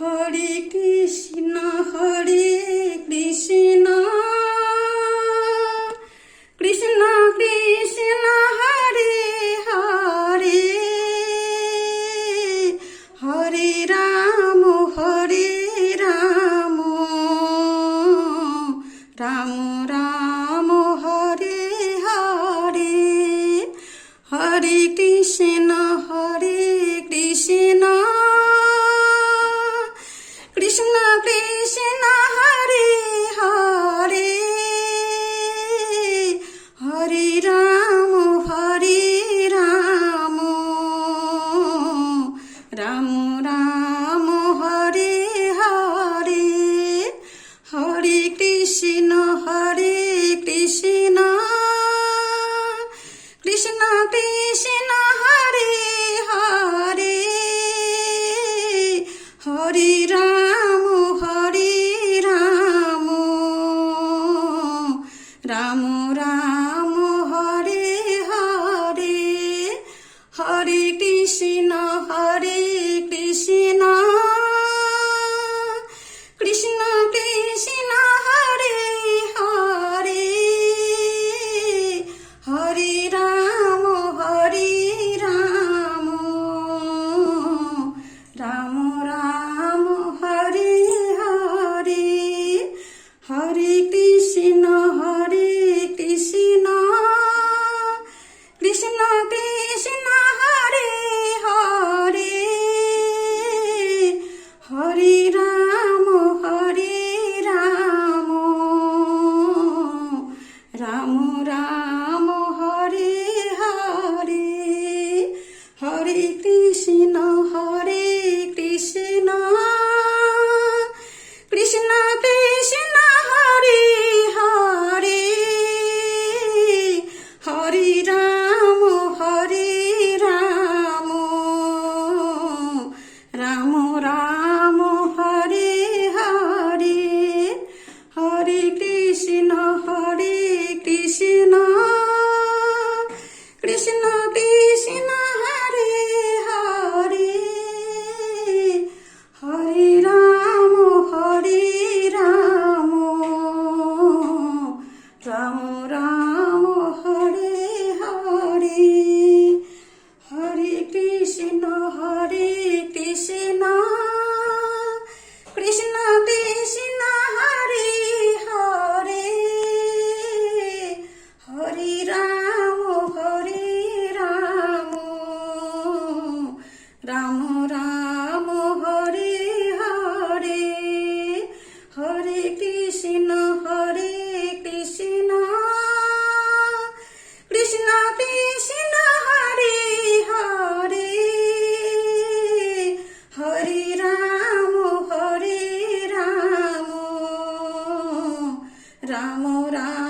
Hare Krishna Krishna Krishna Krishna Hare Hare Hare Ram Ram Ram Hare Hare Hare Krishna Krishna Krishna Krishna Hare Hare Hare Ram Ram Ram Hare Hare Hare Krishna Krishna Krishna Krishna Hare Hare Hare Ram Ram Ram Hare Hare Hare Krishna Krishna Krishna Krishna Hare Hare Hare Ram Ram Ram Hare Hare Hare Krishna Krishna Krishna Krishna Hare Hare Hare Ram Ram Ram Hare Hare Hare Krishna Krishna Krishna Krishna Hare Hare Hare Ram Ram Ram Hare Hare Hare Krishna Krishna Krishna Krishna Hare Hare Hare Ram Ram Ram Hare Hare Hare Krishna Krishna Krishna Krishna Hare Hare Hare Ram Ram Ram Hare Hare Hare Krishna Krishna Krishna Krishna Hare Hare Hare Ram Ram Ram